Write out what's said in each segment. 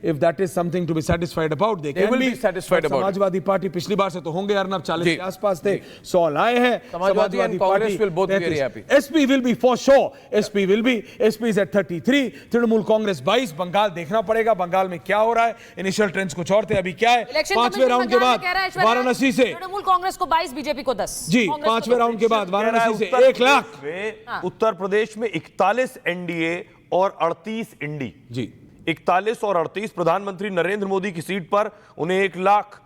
if that is something to be satisfied about, they will be satisfied about. Samajwadi party पिछली बार से तो होंगे अर्नब 40 के आसपास थे, 100 लाए हैं। Samajwadi party will both be very happy. SP will be for sure. SP will be. SP is at 33. Trinamool Congress 22. Bengal देखना पड़ेगा बंगाल में क्या हो रहा है। इनिशियल ट्रेंड्स कुछ और थे, अभी क्या है? पांचवें राउंड के बाद वाराणसी से तृणमूल कांग्रेस को 22, बीजेपी को 10। जी, पांचवें राउंड के बाद वाराणसी से 1 लाख। उत्तर प्रदेश में 41 एनडीए और 38 इंडी। जी, 41 और 38 प्रधानमंत्री नरेंद्र मोदी की सीट पर उन्हें 1 लाख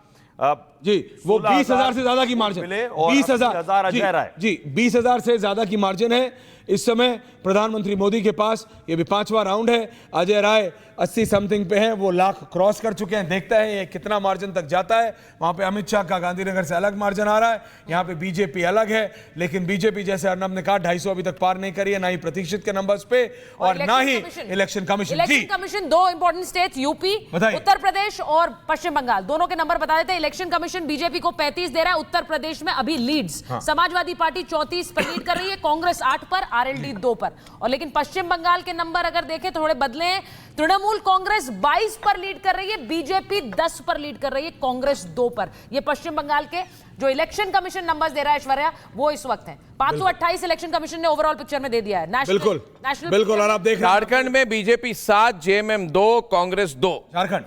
जी, वो 20,000 से ज्यादा की मार्जिन मिले और 20,000 अजय राय जी 20,000 से ज्यादा की मार्जिन है इस समय प्रधानमंत्री मोदी के पास। ये भी पांचवा राउंड है। अजय राय 80 समथिंग पे हैं, वो लाख क्रॉस कर चुके हैं। देखते हैं ये कितना मार्जिन तक जाता है। वहां पे अमित शाह का गांधीनगर से अलग मार्जिन आ रहा है, यहाँ पे बीजेपी अलग है। लेकिन बीजेपी जैसे अर्नब ने कहा 250 अभी तक पार नहीं करी है, ना ही प्रतीक्षित के नंबर्स पे और ना ही election commission. Election commission 2 important states UP, Uttar Pradesh और पश्चिम बंगाल, दोनों के नंबर बता देते हैं। इलेक्शन कमीशन बीजेपी को 35 दे रहा है। उत्तर प्रदेश में अभी लीड्स, समाजवादी पार्टी 34 पर लीड कर रही है, कांग्रेस 8 पर, आरएलडी 2 पर। और लेकिन पश्चिम बंगाल के नंबर अगर देखें थोड़े बदले हैं। तृणमूल कांग्रेस 22 पर लीड कर रही है, बीजेपी 10 पर लीड कर रही है, कांग्रेस 2 पर। ये पश्चिम बंगाल के जो इलेक्शन कमीशन नंबर्स दे रहा है ऐश्वर्या, वो इस वक्त है 528 इलेक्शन कमीशन ने ओवरऑल पिक्चर में दे दिया है। बिल्कुल बिल्कुल। और आप देख झारखंड में BJP 7, JMM 2, Congress 2। Jharkhand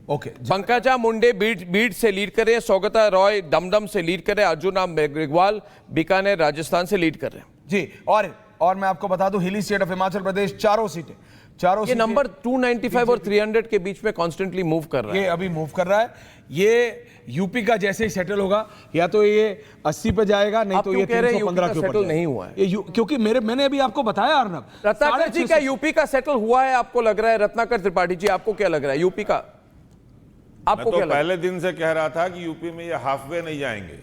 okay. Pankaja Munde Beed से लीड कर रहे हैं, सौगता रॉय दमदम से लीड कर रहे हैं, अर्जुना मेघवाल बीकानेर राजस्थान से लीड कर रहे हैं जी। और मैं आपको बता दूं हिली स्टेट ऑफ हिमाचल प्रदेश चारों सीटें ये नंबर 295 और 300 के बीच में कॉन्स्टेंटली मूव कर रहा है। ये अभी मूव कर रहा है। ये यूपी का जैसे ही सेटल होगा या तो ये 80 पे जाएगा, नहीं तो ये 315 के ऊपर सेटल नहीं हुआ है। क्योंकि मैंने अभी आपको बताया अर्नब, रत्नाकर जी का यूपी का सेटल हुआ है आपको लग रहा है? रत्नाकर त्रिपाठी जी आपको क्या लग रहा है यूपी का? आपको क्या पहले दिन से कह रहा था कि यूपी में ये हाफवे नहीं जाएंगे।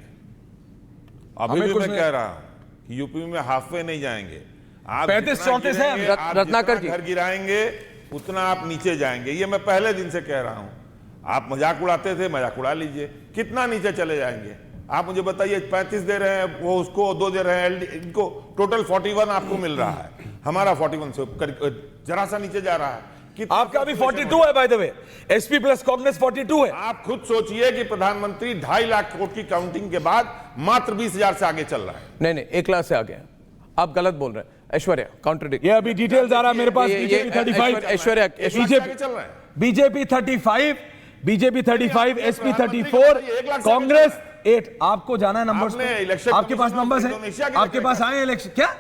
अभी भी मैं कह रहा हूं कि यूपी में हाफवे नहीं जाएंगे। आप 35-34 है रत्नाकर जी, घर गिराएंगे उतना आप नीचे जाएंगे। ये मैं पहले दिन से कह रहा हूं। आप मजाक उड़ाते थे, मजाक उड़ा लीजिए। कितना नीचे चले जाएंगे आप मुझे बताइए। 35 दे रहे हैं, वो उसको 2 दे रहे हैं, इनको टोटल 41 आपको मिल रहा है। हमारा 41 से जरा सा नीचे जा रहा है। आपका अभी 42 है by the way. SP plus Congress 42 है। आप खुद सोचिए कि प्रधानमंत्री 2.5 लाख वोट की काउंटिंग के बाद मात्र 20,000 से आगे चल रहा है। नहीं 1 लाख से आगे हैं। आप गलत बोल रहे हैं ऐश्वर्या, काउंट्रडिक्ट। ये अभी डिटेल्स आ रहा है मेरे पास। BJP 35, Aishwarya BJP 35, BJP 35, SP 34, Congress 8। आपको जाना है नंबर्स, आपके पास नंबर्स हैं, आपके पास आए इलेक्शन। क्या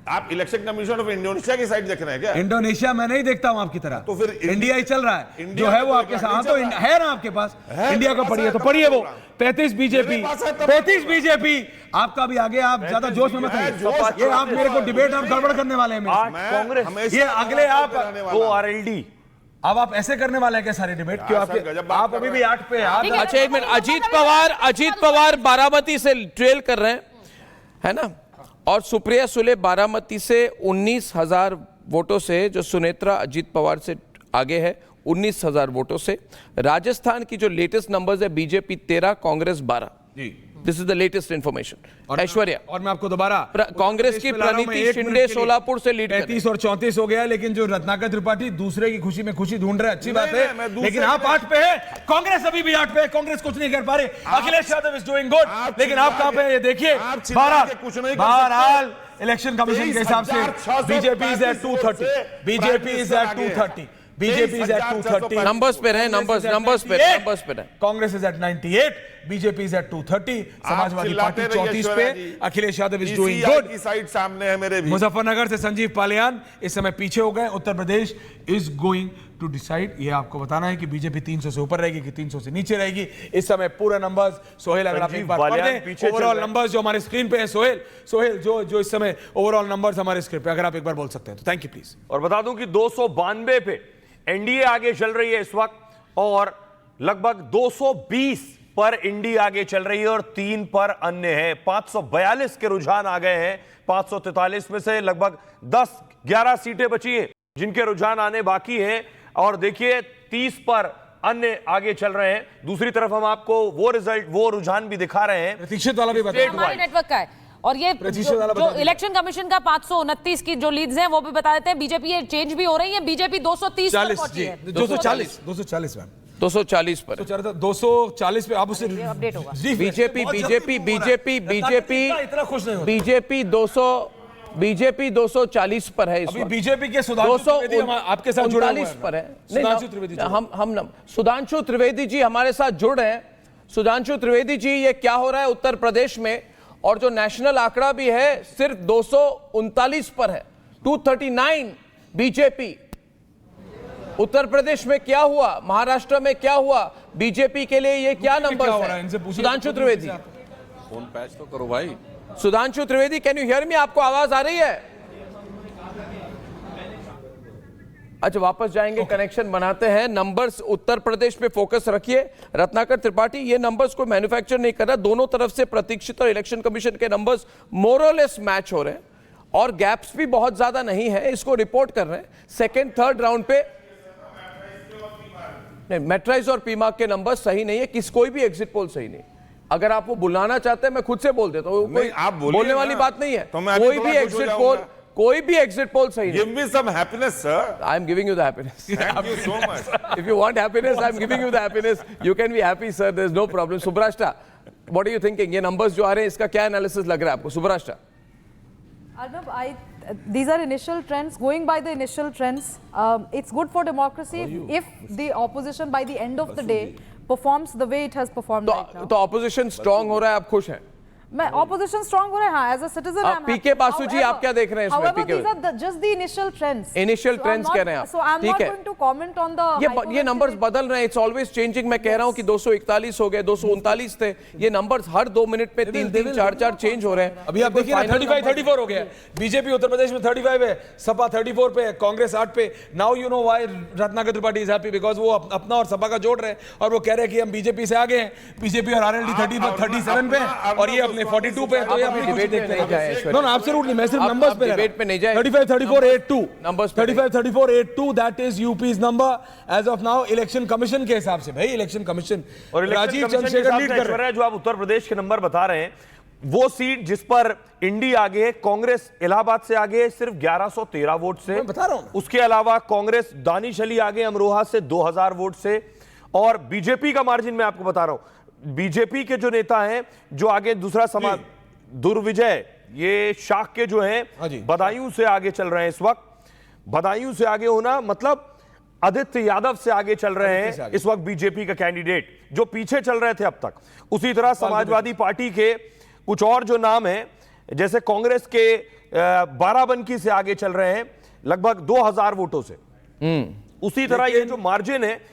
आप इलेक्शन कमीशन ऑफ इंडोनेशिया की साइड देख रहे हैं क्या? इंडोनेशिया मैं नहीं देखता हूं आपकी तरह। तो फिर इंडिया ही चल रहा है जो है वो आपके साथ। तो है ना आपके पास इंडिया का पढ़िए तो पढ़िए। वो 35 बीजेपी, 35 बीजेपी। आपका भी आगे, आप ज्यादा जोश में मत आइए। ये आप मेरे को डिबेट आप गड़बड़ करने वाले हैं। कांग्रेस ये अगले आप वो आरएलडी। अब आप ऐसे करने वाले हैं क्या सारे डिबेट? क्यों आप अभी भी 8 पे? अच्छा एक मिनट, अजीत पवार बारामती से ट्रेल कर रहे हैं, है ना? और सुप्रिया सुले बारामती से 19,000 वोटों से, जो सुनेत्रा अजीत पवार से आगे है 19,000 वोटों से। राजस्थान की जो लेटेस्ट नंबर्स है, बीजेपी 13, कांग्रेस 12 जी। This is the latest information. Aishwarya, और मैं आपको दोबारा कांग्रेस की प्रणीति शिंदे सोलापुर से लीड 35 और 34 हो गया। लेकिन जो रत्नाकर त्रिपाठी दूसरे की खुशी में खुशी ढूंढ रहे हैं, अच्छी बात है। लेकिन आप 8 पे है, कांग्रेस अभी भी 8 पे है। कांग्रेस कुछ नहीं कर पा रहे। Akhilesh Yadav is doing good, लेकिन आप कहां पे? ये देखिए बहरहाल इलेक्शन कमीशन के हिसाब से BJP is at 230, BJP is at 230, BJP is at 230। Numbers पे रहे, नंबर्स पे रहे। Congress is at 98, BJP is at 230, Samajwadi party 34 पे, Akhilesh Yadav is doing good. की साइड सामने है मेरे भी। मुजफ्फरनगर से संजीव पालियान इस समय पीछे हो गए। Uttar Pradesh is going to decide. ये आपको बताना है कि बीजेपी 300 से ऊपर रहेगी कि 300 से नीचे रहेगी। इस समय पूरा नंबर्स सोहेल अगर आप एक बार पढ़ दें, ओवरऑल नंबर्स जो हमारे स्क्रीन पे है, सोहेल जो इस समय ओवरऑल नंबर्स हमारे स्क्रीन पे अगर आप एक बार बोल सकते हैं तो थैंक यू प्लीज। और बता दूं कि 292 पे एनडीए आगे चल रही है इस वक्त, और लगभग 220 पर इंडी आगे चल रही है और 3 पर अन्य है। 542 के रुझान आ गए हैं। 543 में से लगभग 10-11 सीटें बची हैं जिनके रुझान आने बाकी हैं। और देखिए 30 पर अन्य आगे चल रहे हैं। दूसरी तरफ हम आपको वो रिजल्ट, वो रुझान भी दिखा रहे हैं। प्रतीक्षित वाला भी बताइए। हमारे नेटवर्क का है और ये Precision वाला जो बता दीजिए। इलेक्शन कमीशन का 529 की जो लीड्स हैं वो भी बता देते हैं। बीजेपी ये चेंज भी हो रही है, बीजेपी 230 पर 40 पहुंची जी है। 240 मैम 240 पर है। 240 पे आप उसे अपडेट होगा। बीजेपी इतना खुश नहीं होता। बीजेपी 240 पर है इस अभी वक्त। बीजेपी के सुधांशु त्रिवेदी आपके साथ जुड़े हुए 239 हैं। पर है। सुधांशु त्रिवेदी जी। सुधांशु त्रिवेदी जी हमारे साथ जुड़ रहे हैं। सुधांशु त्रिवेदी जी, ये क्या हो रहा है उत्तर प्रदेश में? और जो नेशनल आंकड़ा भी है सिर्फ 239 पर है, 239 बीजेपी। उत्तर प्रदेश में क्या हुआ, महाराष्ट्र में क्या हुआ, बीजेपी के लिए ये क्या नंबर हो रहा है? इनसे है? पूछिए। सुधांशु त्रिवेदी, फोन पैच तो करो भाई। Sudhanshu Trivedi, can you hear me? आपको आवाज आ रही है? अच्छा, वापस जाएंगे, कनेक्शन बनाते हैं। नंबर्स उत्तर प्रदेश पे फोकस रखिए। रत्नाकर त्रिपाठी, ये नंबर्स को मैन्युफैक्चर नहीं कर रहा, दोनों तरफ से प्रतीक्षित और इलेक्शन कमीशन के नंबर्स मोरलेस मैच हो रहे हैं और गैप्स भी बहुत ज्यादा नहीं है, इसको रिपोर्ट कर रहे हैं। सेकेंड थर्ड राउंड पे नहीं, मेट्राइज और पीमार्क के नंबर सही नहीं है, कोई भी एग्जिट पोल सही नहीं। अगर आप वो बुलाना चाहते हैं मैं खुद से बोल देता हूँ, नहीं, आप बोलिए बोलने वाली ना। बात नहीं है। तो मैं अभी कोई थोड़ा भी खुश हो एग्जिट जाऊंगा। पोल, कोई भी एग्जिट पोल सही नहीं। Give me some happiness, sir. I am giving you the happiness. Thank you so much. If you want happiness, I am giving you the happiness. You can be happy, sir. There is no problem. Subrashta, what are you thinking? ये numbers जो आ रहे हैं, इसका क्या analysis लग रहा है आपको? Subrashta. Arnab, these are initial trends. Going by the initial trends, it's good for democracy if the opposition by the end of the day performs the way it has performed right now. तो opposition strong हो रहा है, आप खुश हैं? मैं opposition strong हो रहा है, हाँ, as a citizen I'm PK happy. Basu जी, आप क्या देख रहे हैं इसमें? However, PK these are just the initial trends. Initial So I'm trends not- कह रहे हैं आप। So I'm ठीक not है। going to comment on the ये hypothetical- नंबर्स बदल रहे हैं, इट्स ऑलवेज चेंजिंग। मैं कह रहा हूं कि 241 हो गए, 239 थे, ये नंबर्स हर 2 मिनट में 3-3, 4-4 चेंज हो रहे हैं। अभी आप देखिए ना, 35-34 हो गया। बीजेपी उत्तर प्रदेश में 35 है, सपा 34 पे है, कांग्रेस 8 पे। Now you know why Ratnakar Tripathi is happy, because वो अपना और सपा का जोड़ रहे हैं और वो कह रहे हैं कि हम बीजेपी से आगे हैं। बीजेपी और आरएलडी 37 पे है और ये अपने 42 पे है। तो ये अपनी डिबेट में नहीं जाए इस वक्त। नो एब्सोल्युटली, मैं सिर्फ आप नंबर्स पे डिबेट पे नहीं जाए। 35-34-82 नंबर्स पे 35-34-82 that is UP's number as of now election commission के हिसाब से। भाई इलेक्शन कमीशन और इलेक्शन राजीव कमीशन के चंद्रशेखर हिसाब लीड से कर रहे ऐश्वर्या, जो आप उत्तर प्रदेश के नंबर बता रहे हैं, वो सीट जिस पर इंडी आगे है, कांग्रेस इलाहाबाद से आगे है सिर्फ 1113 वोट से। मैं बता रहा हूं ना। उसके अलावा कांग्रेस दानिश अली आगे अमरोहा से 2000 वोट से। और बीजेपी का मार्जिन मैं आपको बता रहा हूं, बीजेपी के जो नेता हैं जो आगे, दूसरा समाज दुर्विजय, ये शाख के जो हाँ हैं जी। बदायूं से आगे चल रहे हैं इस वक्त। बदायूं से आगे होना मतलब आदित्य यादव से आगे चल रहे आदित्य से हैं आगे। इस वक्त बीजेपी का कैंडिडेट, जो पीछे चल रहे थे अब तक। उसी तरह समाजवादी पार्टी के कुछ और जो नाम हैं, जैसे कांग्रेस के बाराबंकी से आगे चल रहे हैं लगभग 2000 वोटों से। उसी तरह ये जो मार्जिन है